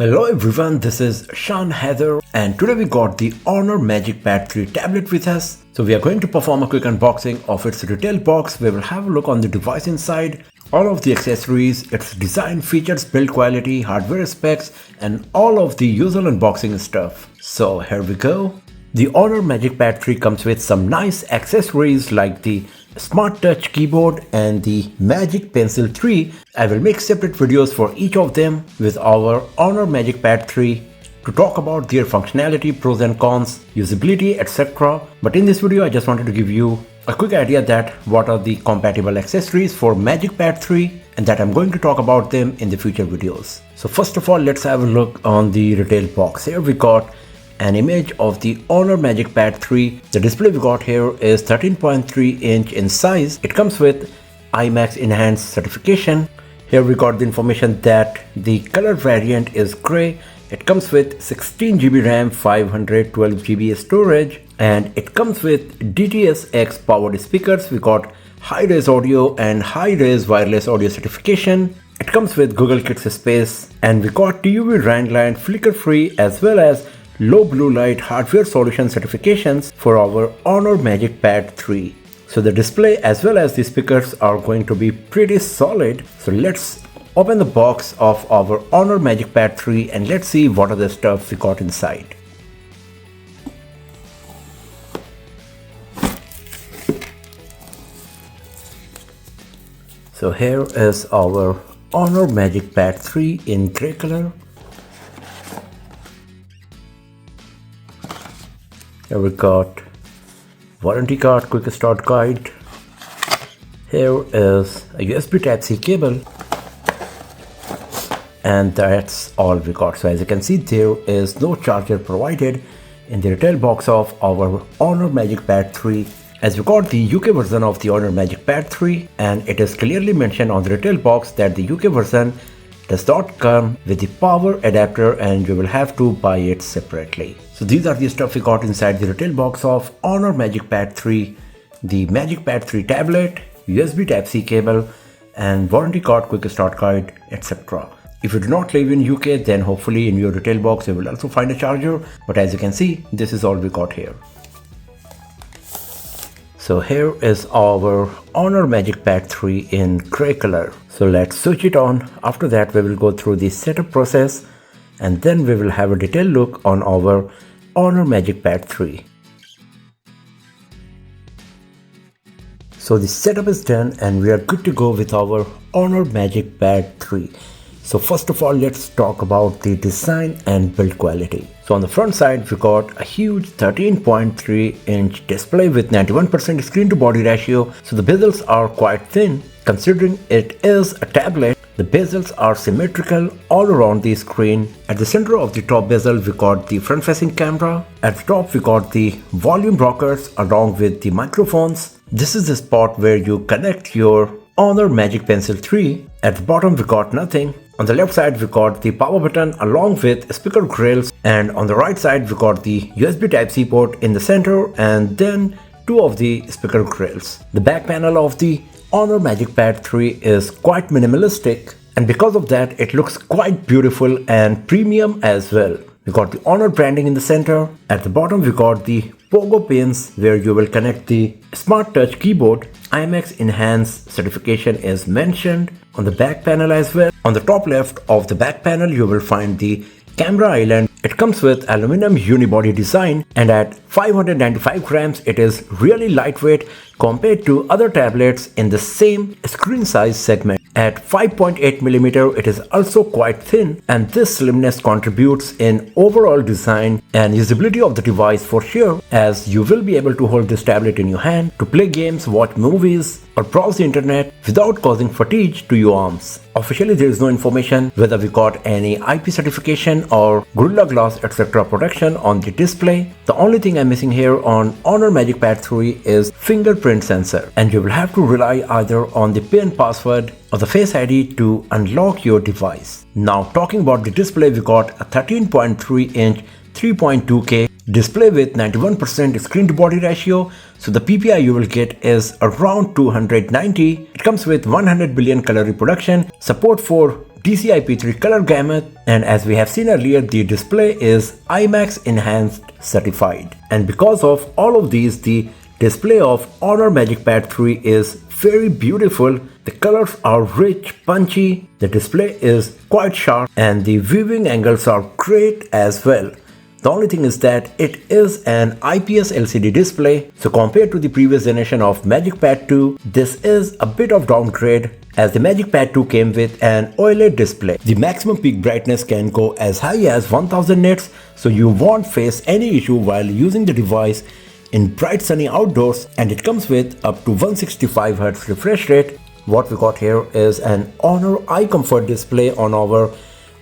Hello everyone, this is Shan Heather and today we got the Honor MagicPad 3 tablet with us. So we are going to perform a quick unboxing of its retail box. We will have a look on the device inside, all of the accessories, its design, features, build quality, hardware specs and all of the usual unboxing stuff. So here we go. The Honor MagicPad 3 comes with some nice accessories like the Smart Touch keyboard and the Magic Pencil 3. I will make separate videos for each of them with our Honor MagicPad 3 to talk about their functionality, pros and cons, usability, etc. But in this video I just wanted to give you a quick idea that what are the compatible accessories for MagicPad 3 and that I'm going to talk about them in the future videos. So first of all, let's have a look on the retail box. Here we got an image of the Honor MagicPad 3. The display we got here is 13.3 inch in size. It comes with IMAX enhanced certification. Here we got the information that the color variant is gray. It comes with 16 GB RAM, 512 GB storage, and it comes with DTS-X powered speakers. We got high-res audio and high-res wireless audio certification. It comes with Google Kids Space, and we got TUV Randline flicker-free as well as low blue light hardware solution certifications for our Honor MagicPad 3. So the display as well as the speakers are going to be pretty solid. So let's open the box of our Honor MagicPad 3 and let's see what other stuff we got inside. So here is our Honor MagicPad 3 in grey color. Here we got warranty card, quick start guide. Here is a USB Type-C cable. And that's all we got. So as you can see, there is no charger provided in the retail box of our Honor MagicPad 3. As we got the UK version of the Honor MagicPad 3, and it is clearly mentioned on the retail box that the UK version does not come with the power adapter and you will have to buy it separately. So these are the stuff we got inside the retail box of Honor MagicPad 3, the MagicPad 3 tablet, USB Type-C cable and warranty card, quick start guide, etc. If you do not live in UK, then hopefully in your retail box you will also find a charger, but as you can see, this is all we got here. So here is our Honor MagicPad 3 in grey color. So let's switch it on. After that we will go through the setup process and then we will have a detailed look on our Honor MagicPad 3. So the setup is done and we are good to go with our Honor MagicPad 3. So first of all, let's talk about the design and build quality. So on the front side, we got a huge 13.3 inch display with 91% screen to body ratio. So the bezels are quite thin. Considering it is a tablet, the bezels are symmetrical all around the screen. At the center of the top bezel, we got the front facing camera. At the top, we got the volume rockers along with the microphones. This is the spot where you connect your Honor Magic Pencil 3. At the bottom, we got nothing. On the left side, we got the power button along with speaker grills, and on the right side, we got the USB Type-C port in the center and then two of the speaker grills. The back panel of the Honor MagicPad 3 is quite minimalistic, and because of that, it looks quite beautiful and premium as well. We got the Honor branding in the center. At the bottom, we got the pogo pins where you will connect the Smart Touch keyboard. IMAX enhanced certification is mentioned on the back panel as well. On the top left of the back panel, you will find the camera island. It comes with aluminum unibody design and at 595 grams, it is really lightweight compared to other tablets in the same screen size segment. At 5.8mm, it is also quite thin, and this slimness contributes in overall design and usability of the device for sure, as you will be able to hold this tablet in your hand to play games, watch movies or browse the internet without causing fatigue to your arms. Officially, there is no information whether we got any IP certification or Gorilla Glass etc. protection on the display. The only thing I'm missing here on Honor MagicPad 3 is fingerprint sensor, and you will have to rely either on the PIN password or the Face ID to unlock your device. Now talking about the display, we got a 13.3 inch 3.2K display with 91% screen to body ratio. So the PPI you will get is around 290. It comes with 100 billion color reproduction, support for DCI-P3 color gamut, and as we have seen earlier, the display is IMAX enhanced certified. And because of all of these, the display of Honor MagicPad 3 is very beautiful. The colors are rich, punchy, the display is quite sharp, and the viewing angles are great as well. The only thing is that it is an IPS LCD display, so compared to the previous generation of MagicPad 2, this is a bit of downgrade, as the MagicPad 2 came with an OLED display. The maximum peak brightness can go as high as 1000 nits, so you won't face any issue while using the device in bright sunny outdoors, and it comes with up to 165Hz refresh rate. What we got here is an Honor Eye Comfort display on our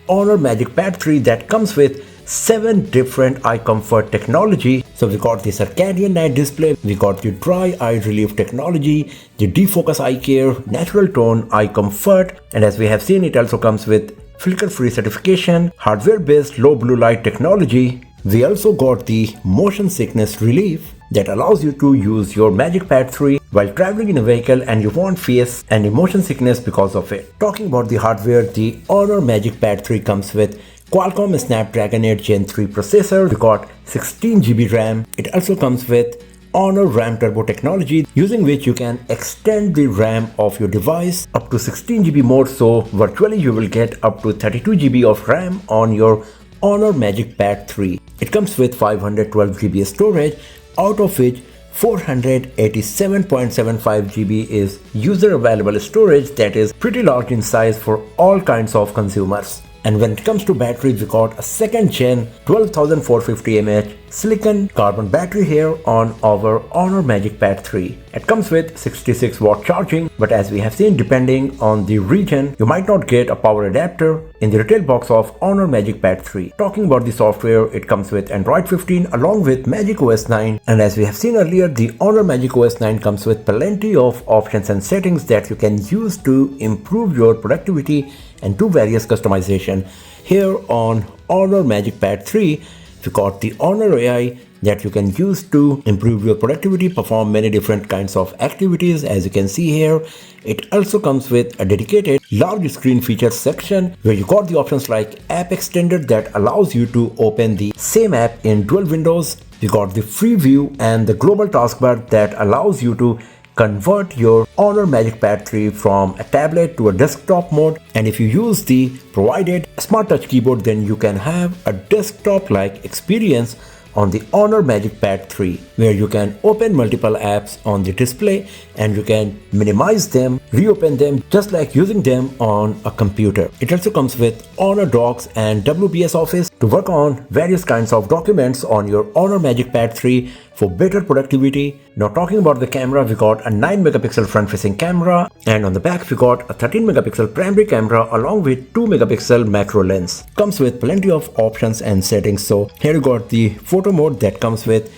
Honor MagicPad 3 that comes with 7 different eye comfort technology. So we got the circadian night display, we got the dry eye relief technology, the defocus eye care, natural tone eye comfort, and as we have seen, it also comes with flicker free certification, hardware based low blue light technology. We also got the motion sickness relief that allows you to use your MagicPad 3 while traveling in a vehicle, and you won't face any motion sickness because of it. Talking about the hardware, the Honor MagicPad 3 comes with Qualcomm Snapdragon 8 Gen 3 processor. We got 16GB RAM. It also comes with Honor RAM Turbo technology, using which you can extend the RAM of your device up to 16GB more, so virtually you will get up to 32GB of RAM on your Honor MagicPad 3. It comes with 512GB storage, out of which 487.75GB is user available storage, that is pretty large in size for all kinds of consumers. And when it comes to battery, we got a second gen 12450 mAh silicon carbon battery here on our Honor MagicPad 3. It comes with 66 watt charging, but as we have seen, depending on the region, you might not get a power adapter in the retail box of Honor MagicPad 3. Talking about the software, it comes with Android 15 along with macOS 9, and as we have seen earlier, the Honor macOS 9 comes with plenty of options and settings that you can use to improve your productivity and do various customization. Here on Honor MagicPad 3, we got the Honor AI that you can use to improve your productivity, perform many different kinds of activities. As you can see here, it also comes with a dedicated large screen features section where you got the options like App Extender that allows you to open the same app in dual windows. You got the free view and the global taskbar that allows you to convert your Honor MagicPad 3 from a tablet to a desktop mode, and if you use the provided Smart Touch keyboard, then you can have a desktop-like experience on the Honor MagicPad 3, where you can open multiple apps on the display and you can minimize them, reopen them just like using them on a computer. It also comes with Honor Docs and WPS Office to work on various kinds of documents on your Honor MagicPad 3 for better productivity. Now talking about the camera, we got a 9 megapixel front facing camera, and on the back we got a 13 megapixel primary camera along with 2 megapixel macro lens. Comes with plenty of options and settings. So here you got the photo mode that comes with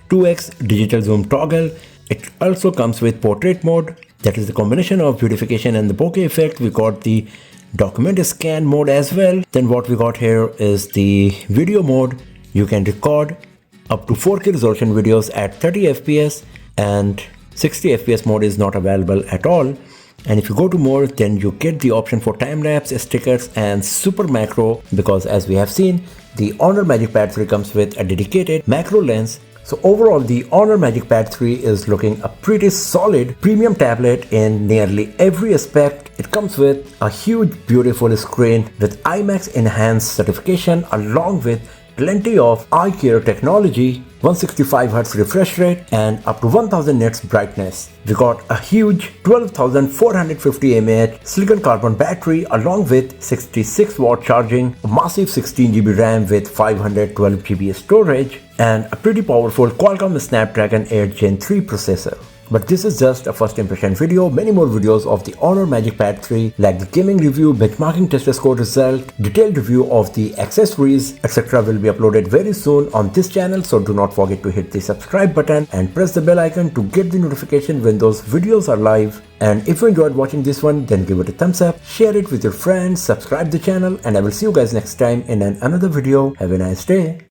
2x digital zoom toggle. It also comes with portrait mode, that is the combination of beautification and the bokeh effect. We got the document scan mode as well. Then what we got here is the video mode. You can record up to 4K resolution videos at 30 fps, and 60 fps mode is not available at all. And if you go to more, then you get the option for time-lapse, stickers and super macro, because as we have seen, the Honor MagicPad 3 comes with a dedicated macro lens. So overall, the Honor MagicPad 3 is looking a pretty solid premium tablet in nearly every aspect. It comes with a huge beautiful screen with IMAX enhanced certification along with plenty of eye care technology, 165Hz refresh rate and up to 1000 nits brightness. We got a huge 12450 mAh silicon carbon battery along with 66 watt charging, a massive 16GB RAM with 512GB storage, and a pretty powerful Qualcomm Snapdragon 8 Gen 3 processor. But this is just a first impression video. Many more videos of the Honor MagicPad 3 like the gaming review, benchmarking test score result, detailed review of the accessories, etc. will be uploaded very soon on this channel, so do not forget to hit the subscribe button and press the bell icon to get the notification when those videos are live. And if you enjoyed watching this one, then give it a thumbs up, share it with your friends, subscribe the channel, and I will see you guys next time in another video. Have a nice day.